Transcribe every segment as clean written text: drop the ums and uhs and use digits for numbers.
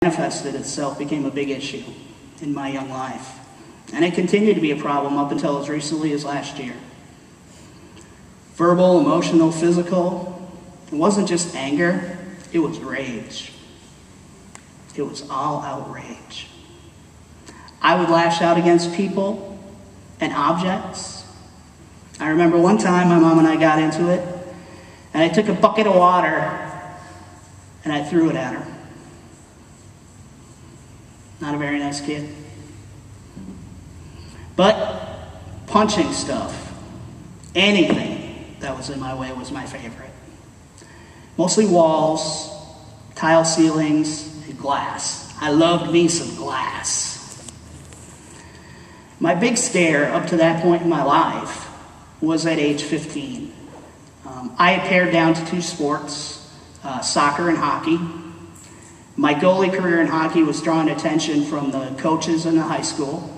manifested itself became a big issue in my young life. And it continued to be a problem up until as recently as last year. Verbal, emotional, physical. It wasn't just anger, it was rage. It was all outrage. I would lash out against people and objects. I remember one time my mom and I got into it, and I took a bucket of water and I threw it at her. Not a very nice kid. But punching stuff, anything that was in my way was my favorite. Mostly walls, tile ceilings, and glass. I loved me some glass. My big scare up to that point in my life was at age 15. I had pared down to 2 sports, soccer and hockey. My goalie career in hockey was drawing attention from the coaches in the high school.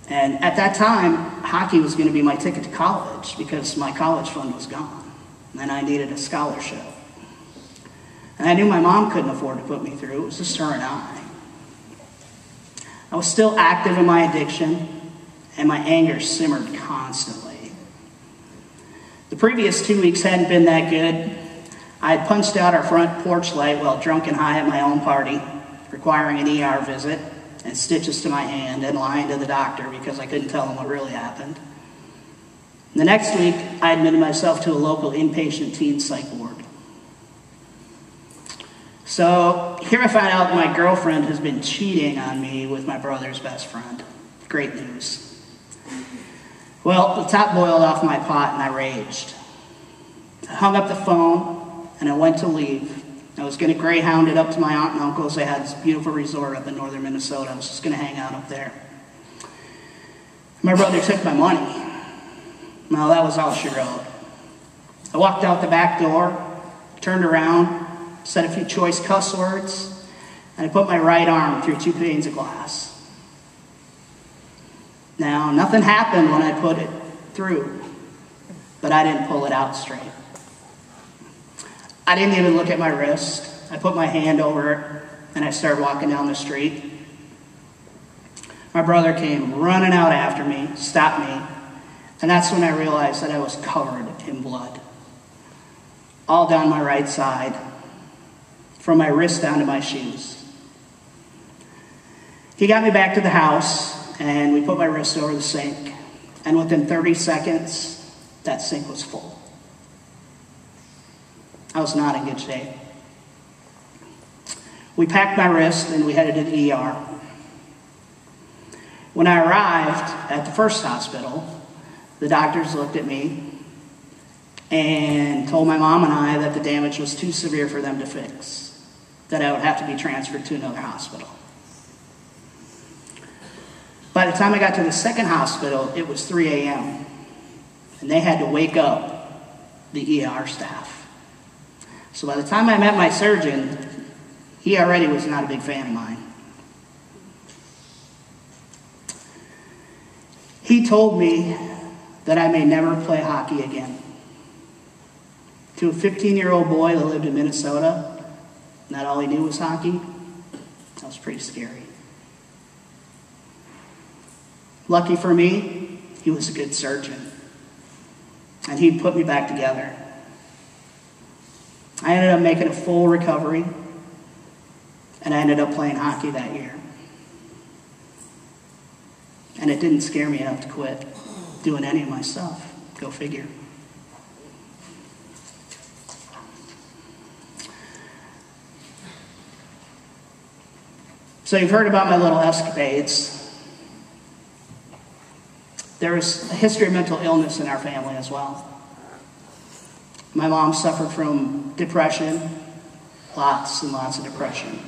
And at that time, hockey was going to be my ticket to college because my college fund was gone. And I needed a scholarship. And I knew my mom couldn't afford to put me through. It was just her and I. I was still active in my addiction, and my anger simmered constantly. The previous 2 weeks hadn't been that good. I had punched out our front porch light while drunk and high at my own party, requiring an ER visit and stitches to my hand and lying to the doctor because I couldn't tell him what really happened. The next week, I admitted myself to a local inpatient teen psych ward. So here I find out my girlfriend has been cheating on me with my brother's best friend. Great news. Well, the top boiled off my pot and I raged. I hung up the phone and I went to leave. I was going to greyhound it up to my aunt and uncle's. They had this beautiful resort up in northern Minnesota. I was just going to hang out up there. My brother took my money. Well, that was all she wrote. I walked out the back door, turned around, said a few choice cuss words, and I put my right arm through 2 panes of glass. Now, nothing happened when I put it through, but I didn't pull it out straight. I didn't even look at my wrist. I put my hand over it, and I started walking down the street. My brother came running out after me, stopped me, and that's when I realized that I was covered in blood. All down my right side, from my wrist down to my shoes. He got me back to the house, and we put my wrist over the sink, and within 30 seconds, that sink was full. I was not in good shape. We packed my wrist and we headed to the ER. When I arrived at the first hospital, the doctors looked at me and told my mom and I that the damage was too severe for them to fix, that I would have to be transferred to another hospital. By the time I got to the second hospital, it was 3 a.m., and they had to wake up the ER staff. So by the time I met my surgeon, he already was not a big fan of mine. He told me that I may never play hockey again. To a 15-year-old boy that lived in Minnesota, not all he knew was hockey, that was pretty scary. Lucky for me, he was a good surgeon, and he put me back together. I ended up making a full recovery, and I ended up playing hockey that year. And it didn't scare me enough to quit doing any of my stuff. Go figure. So you've heard about my little escapades. There was a history of mental illness in our family as well. My mom suffered from depression, lots and lots of depression.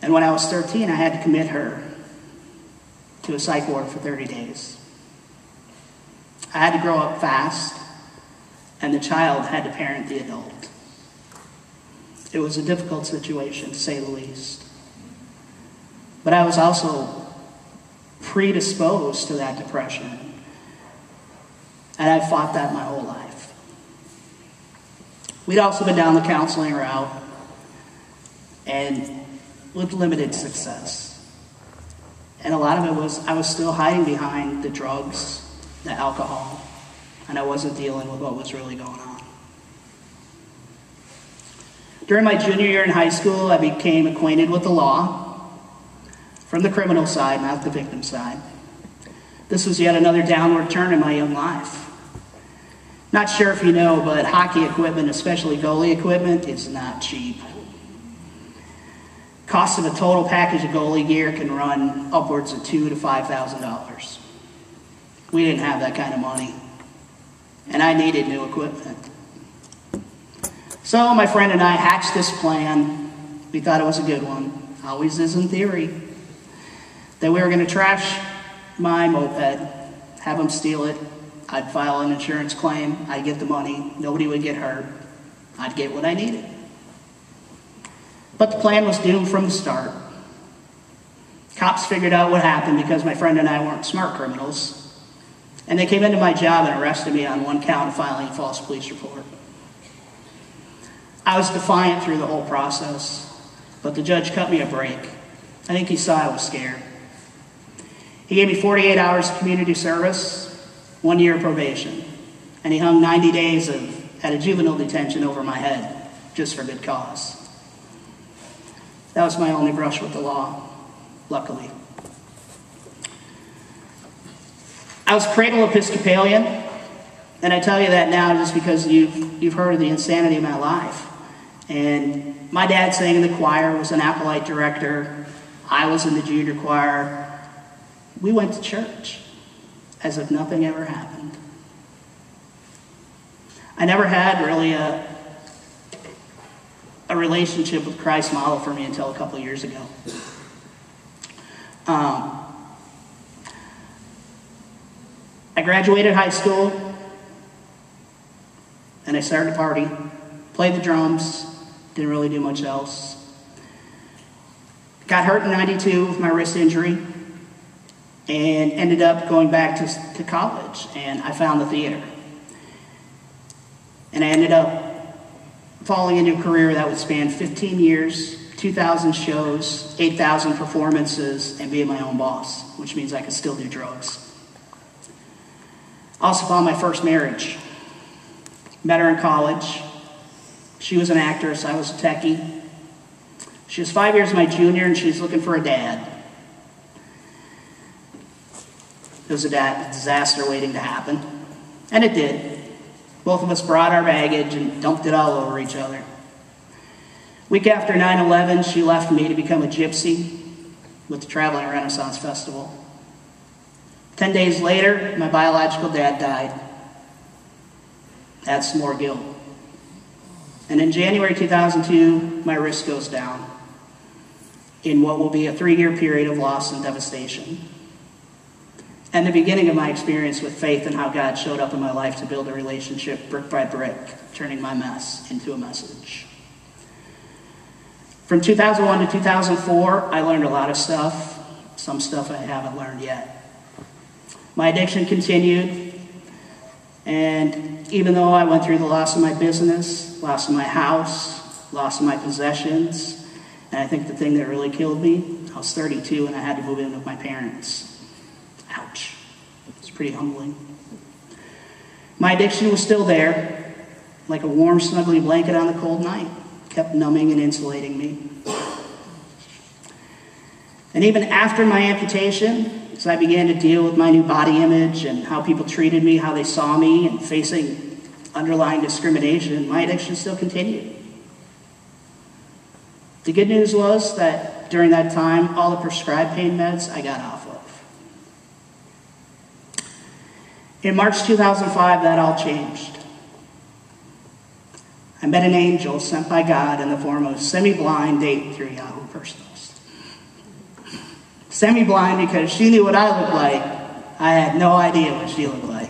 And when I was 13, I had to commit her to a psych ward for 30 days. I had to grow up fast, and the child had to parent the adult. It was a difficult situation, to say the least. But I was also predisposed to that depression, and I fought that my whole life. We'd also been down the counseling route, and with limited success. And a lot of it was I was still hiding behind the drugs, the alcohol, and I wasn't dealing with what was really going on. During my junior year in high school, I became acquainted with the law from the criminal side, not the victim side. This was yet another downward turn in my young life. Not sure if you know, but hockey equipment, especially goalie equipment, is not cheap. Cost of a total package of goalie gear can run upwards of $2,000 to $5,000. We didn't have that kind of money, and I needed new equipment. So my friend and I hatched this plan. We thought it was a good one, always is in theory, that we were going to trash my moped, have them steal it. I'd file an insurance claim, I'd get the money, nobody would get hurt, I'd get what I needed. But the plan was doomed from the start. Cops figured out what happened because my friend and I weren't smart criminals, and they came into my job and arrested me on one count of filing a false police report. I was defiant through the whole process, but the judge cut me a break. I think he saw I was scared. He gave me 48 hours of community service, 1 year probation, and he hung 90 days at a juvenile detention over my head, just for good cause. That was my only brush with the law, luckily. I was cradle Episcopalian, and I tell you that now just because you've heard of the insanity of my life. And my dad sang in the choir, was an acolyte director. I was in the junior choir. We went to church as if nothing ever happened. I never had really a relationship with Christ model for me until a couple of years ago. I graduated high school, and I started to party, played the drums, didn't really do much else. Got hurt in '92 with my wrist injury, and ended up going back to college, and I found the theater. And I ended up falling into a career that would span 15 years, 2,000 shows, 8,000 performances, and being my own boss, which means I could still do drugs. I also found my first marriage. Met her in college. She was an actress, I was a techie. She was 5 years my junior, and she was looking for a dad. It was a disaster waiting to happen, and it did. Both of us brought our baggage and dumped it all over each other. Week after 9/11, she left me to become a gypsy with the Traveling Renaissance Festival. 10 days later, my biological dad died. That's more guilt. And in January 2002, my wrist goes down in what will be a 3-year period of loss and devastation. And the beginning of my experience with faith and how God showed up in my life to build a relationship brick by brick, turning my mess into a message. From 2001 to 2004, I learned a lot of stuff. Some stuff I haven't learned yet. My addiction continued, and even though I went through the loss of my business, loss of my house, loss of my possessions, and I think the thing that really killed me, I was 32 and I had to move in with my parents. Ouch. It's pretty humbling. My addiction was still there, like a warm, snuggly blanket on the cold night. Kept numbing and insulating me. And even after my amputation, as I began to deal with my new body image and how people treated me, how they saw me, and facing underlying discrimination, my addiction still continued. The good news was that during that time, all the prescribed pain meds I got off of. In March 2005, that all changed. I met an angel sent by God in the form of a semi-blind date through Yahoo Personals. Semi-blind because she knew what I looked like. I had no idea what she looked like.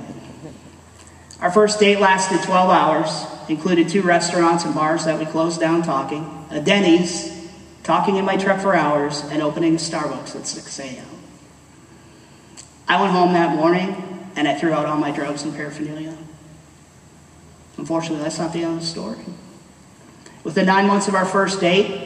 Our first date lasted 12 hours, included 2 restaurants and bars that we closed down talking, a Denny's, talking in my truck for hours, and opening a Starbucks at 6 a.m. I went home that morning, and I threw out all my drugs and paraphernalia. Unfortunately, that's not the end of the story. Within 9 months of our first date,